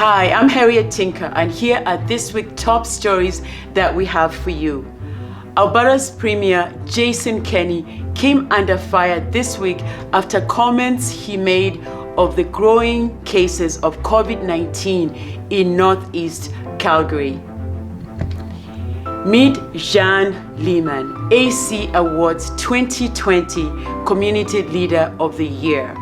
Hi, I'm Harriet Tinker, and here are this week's top stories that we have for you. Alberta's Premier Jason Kenney came under fire this week after comments he made of the growing cases of COVID-19 in Northeast Calgary. Meet Jean Lehman, AC Awards 2020 Community Leader of the Year.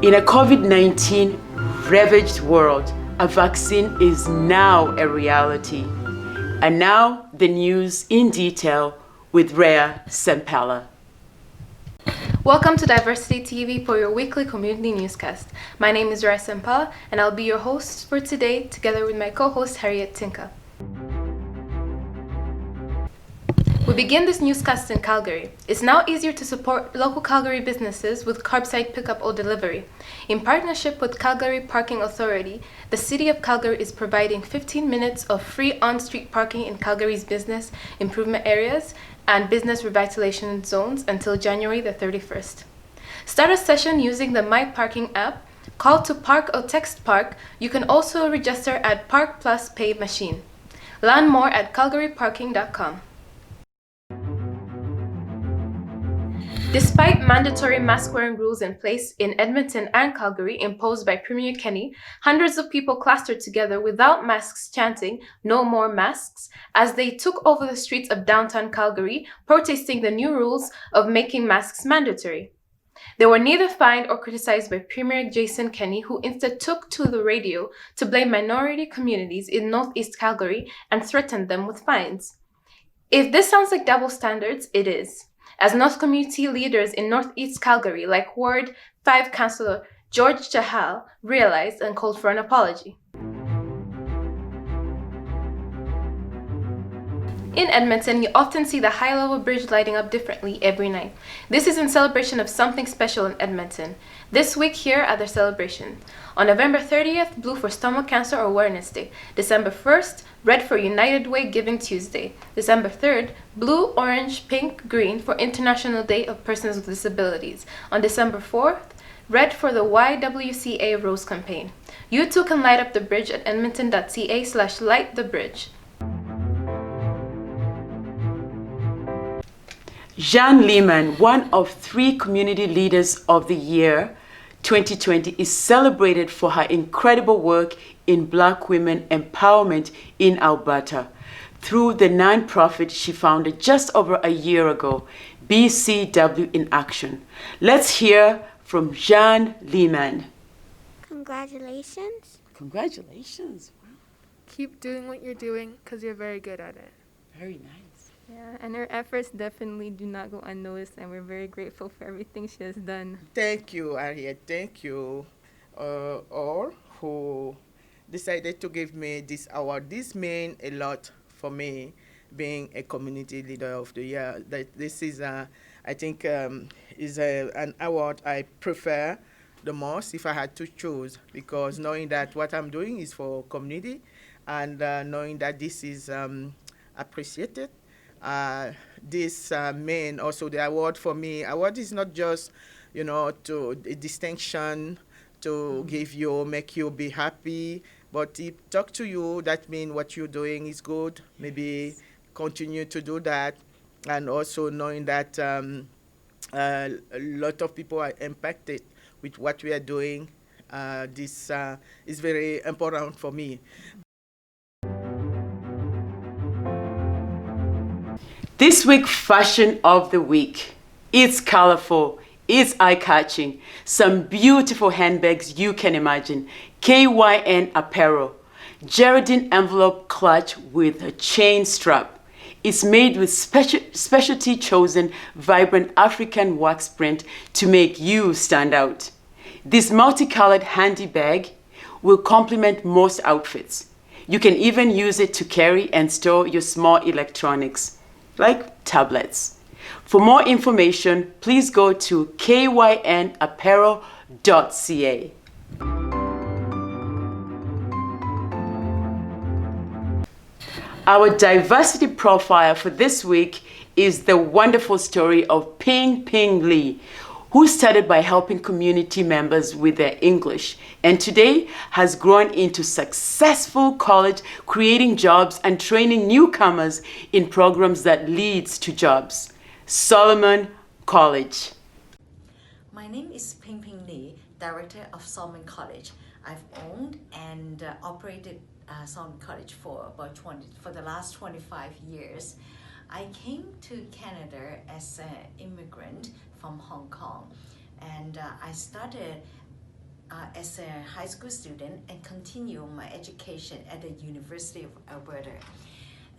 In a COVID-19 ravaged world, a vaccine is now a reality. And now the news in detail with Rhea Sempala. Welcome to Diversity TV for your weekly community newscast. My name is Rhea Sempala and I'll be your host for today together with my co-host Harriet Tinker. We begin this newscast in Calgary. It's now easier to support local Calgary businesses with curbside pickup or delivery. In partnership with Calgary Parking Authority, the City of Calgary is providing 15 minutes of free on-street parking in Calgary's business improvement areas and business revitalization zones until January the 31st. Start a session using the My Parking app, call to park or text park. You can also register at Park Plus Pay Machine. Learn more at calgaryparking.com. Despite mandatory mask-wearing rules in place in Edmonton and Calgary imposed by Premier Kenney, hundreds of people clustered together without masks chanting, "No more masks," as they took over the streets of downtown Calgary, protesting the new rules of making masks mandatory. They were neither fined or criticized by Premier Jason Kenney, who instead took to the radio to blame minority communities in Northeast Calgary and threatened them with fines. If this sounds like double standards, it is, as North community leaders in Northeast Calgary, like Ward 5 Councillor George Chahal, realized and called for an apology. In Edmonton, you often see the high-level bridge lighting up differently every night. This is in celebration of something special in Edmonton. This week, here are the celebrations. On November 30th, blue for Stomach Cancer Awareness Day. December 1st, red for United Way Giving Tuesday. December 3rd, blue, orange, pink, green for International Day of Persons with Disabilities. On December 4th, red for the YWCA Rose Campaign. You too can light up the bridge at edmonton.ca/lightthebridge. Jean Lehman, one of 3 Community Leaders of the Year 2020, is celebrated for her incredible work in Black women empowerment in Alberta through the non-profit she founded just over a year ago, BCW in Action. Let's hear from Jean Lehman. Congratulations. Congratulations. Wow. Keep doing what you're doing because you're very good at it. Very nice. Yeah, and her efforts definitely do not go unnoticed, and we're very grateful for everything she has done. Thank you, Harriet. Thank you all who decided to give me this award. This means a lot for me, being a Community Leader of the Year. This is, I think, is an award I prefer the most if I had to choose, because knowing that what I'm doing is for community and knowing that this is appreciated. This mean also the award for me. Award is not just, to a distinction to give you, make you be happy, but if talk to you, that means what you're doing is good. Maybe continue to do that, and also knowing that a lot of people are impacted with what we are doing. This is very important for me. This week, fashion of the week. It's colorful, it's eye-catching. Some beautiful handbags you can imagine. KYN Apparel. Geraldine envelope clutch with a chain strap. It's made with specialty chosen vibrant African wax print to make you stand out. This multicolored handy bag will complement most outfits. You can even use it to carry and store your small electronics, like tablets. For more information, please go to kynapparel.ca. Our diversity profile for this week is the wonderful story of Ping Ping Lee, who started by helping community members with their English and today has grown into successful college, creating jobs and training newcomers in programs that leads to jobs. Solomon College. My name is Ping Ping Li, Director of Solomon College. I've owned and operated Solomon College for the last 25 years. I came to Canada as an immigrant from Hong Kong, and I started as a high school student and continued my education at the University of Alberta.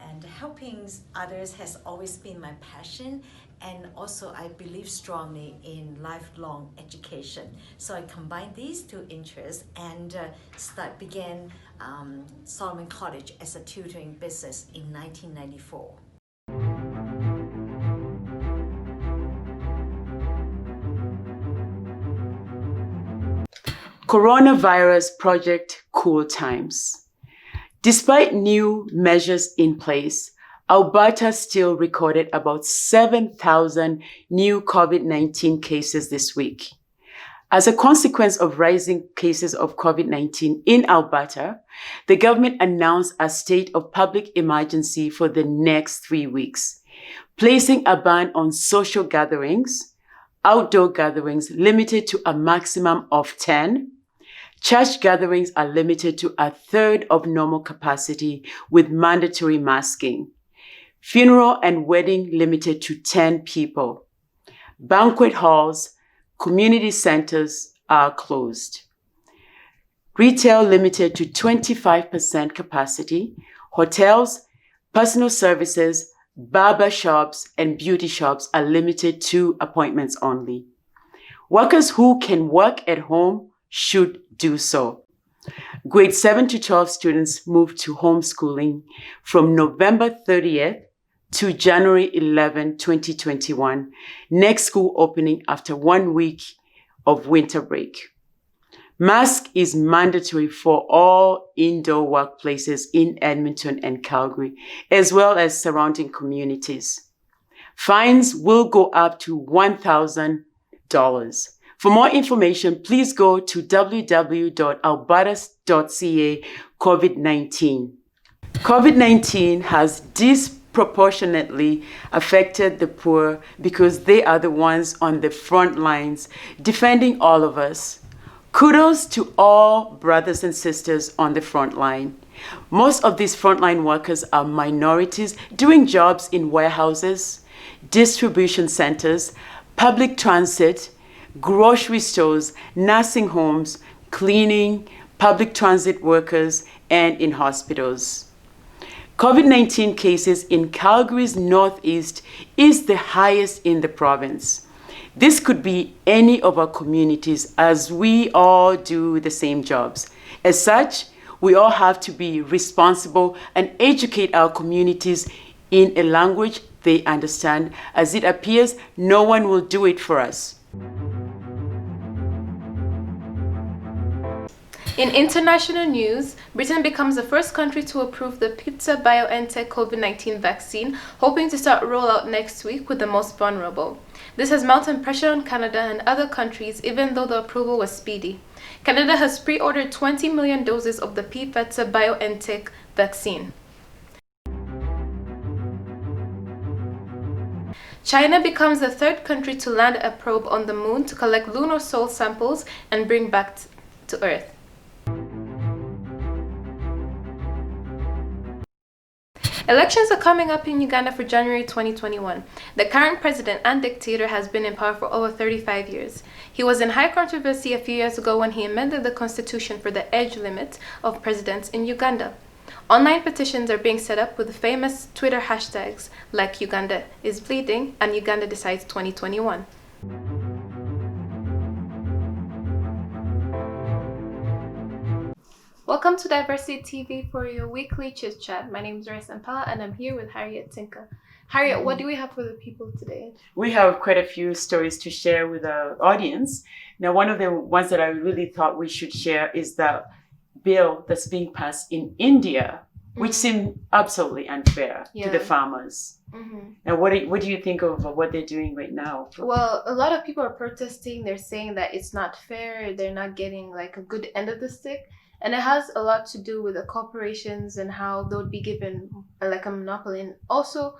And helping others has always been my passion, and also I believe strongly in lifelong education. So I combined these two interests and began Solomon College as a tutoring business in 1994. Coronavirus Project Cool Times. Despite new measures in place, Alberta still recorded about 7,000 new COVID-19 cases this week. As a consequence of rising cases of COVID-19 in Alberta, the government announced a state of public emergency for the next 3 weeks, placing a ban on social gatherings, outdoor gatherings limited to a maximum of 10. Church gatherings are limited to a third of normal capacity with mandatory masking. Funeral and wedding limited to 10 people. Banquet halls, community centers are closed. Retail limited to 25% capacity. Hotels, personal services, barber shops, and beauty shops are limited to appointments only. Workers who can work at home should do so. Grade 7 to 12 students moved to homeschooling from November 30th to January 11, 2021, next school opening after 1 week of winter break. Mask is mandatory for all indoor workplaces in Edmonton and Calgary, as well as surrounding communities. Fines will go up to $1,000. For more information, please go to www.alberta.ca COVID-19. COVID-19 has disproportionately affected the poor because they are the ones on the front lines defending all of us. Kudos to all brothers and sisters on the front line. Most of these frontline workers are minorities doing jobs in warehouses, distribution centers, public transit, grocery stores, nursing homes, cleaning, public transit workers, and in hospitals. COVID-19 cases in Calgary's northeast is the highest in the province. This could be any of our communities as we all do the same jobs. As such, we all have to be responsible and educate our communities in a language they understand, as it appears no one will do it for us. In international news, Britain becomes the first country to approve the Pfizer-BioNTech COVID-19 vaccine, hoping to start rollout next week with the most vulnerable. This has mounted pressure on Canada and other countries, even though the approval was speedy. Canada has pre-ordered 20 million doses of the Pfizer-BioNTech vaccine. China becomes the third country to land a probe on the moon to collect lunar soil samples and bring back to Earth. Elections are coming up in Uganda for January 2021. The current president and dictator has been in power for over 35 years. He was in high controversy a few years ago when he amended the constitution for the age limit of presidents in Uganda. Online petitions are being set up with the famous Twitter hashtags like Uganda is bleeding and Uganda decides 2021. Welcome to Diversity TV for your weekly chit chat. My name is Rice Ampala and I'm here with Harriet Tinka. Harriet, what do we have for the people today? We have quite a few stories to share with our audience. Now, one of the ones that I really thought we should share is the bill that's being passed in India which seem absolutely unfair to the Yeah. farmers. Mm-hmm. And what do you think of what they're doing right now? Well, a lot of people are protesting. They're saying that it's not fair. They're not getting like a good end of the stick. And it has a lot to do with the corporations and how they would be given like a monopoly. And also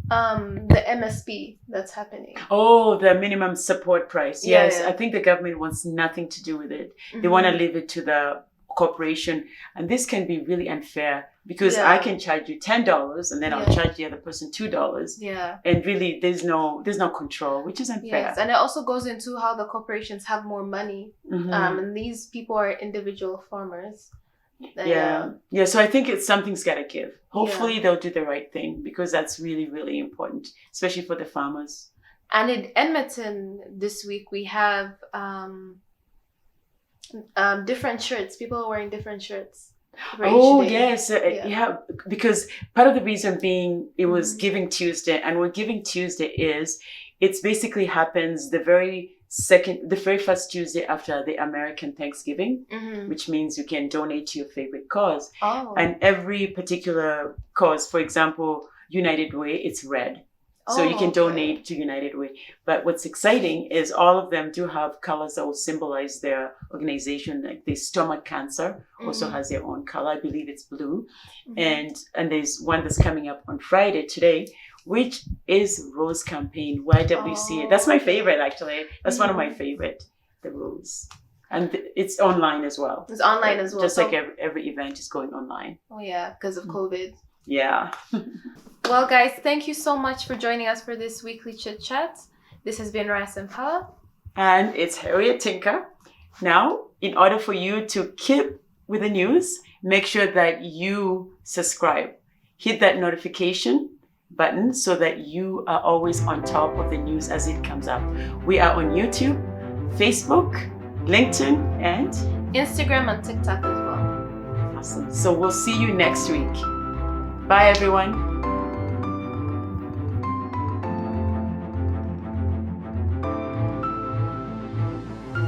the MSP that's happening. Oh, the minimum support price. Yeah, Yes, yeah. I think the government wants nothing to do with it. They want to leave it to the corporation. And this can be really unfair because Yeah. I can charge you $10 and then I'll Yeah. charge the other person $2. Yeah. And really there's no control, which is unfair. Yes. And it also goes into how the corporations have more money. Mhm. And these people are individual farmers. Yeah. So I think something's got to give. Hopefully they'll do the right thing because that's really, really important, especially for the farmers. And in Edmonton this week, we have different shirts. People are wearing different shirts. for each Oh, day. yes. Yeah. Yeah, because part of the reason being it was Mhm. Giving Tuesday. And what Giving Tuesday is, it's basically happens the very first Tuesday after the American Thanksgiving, Mhm. which means you can donate to your favorite cause. Oh. And every particular cause, for example, United Way, it's red. So you can okay. donate to United Way. But what's exciting is all of them do have colors that will symbolize their organization. Like the stomach cancer also Mhm. has their own color. I believe it's blue. Mhm. And there's one that's coming up on Friday today, which is Rose Campaign, YWCA. Oh, That's my okay. favorite, actually. That's one of my Mhm. favorite, the Rose. And it's online as well. It's online as well. Just So- like every event is going online. Oh yeah, because of COVID. Yeah. Well, guys, thank you so much for joining us for this weekly chit chat. This has been Ras and Paula. And it's Harriet Tinker. Now, in order for you to keep with the news, make sure that you subscribe. Hit that notification button so that you are always on top of the news as it comes up. We are on YouTube, Facebook, LinkedIn, and Instagram and TikTok as well. awesome. So we'll see you next week. Bye, everyone.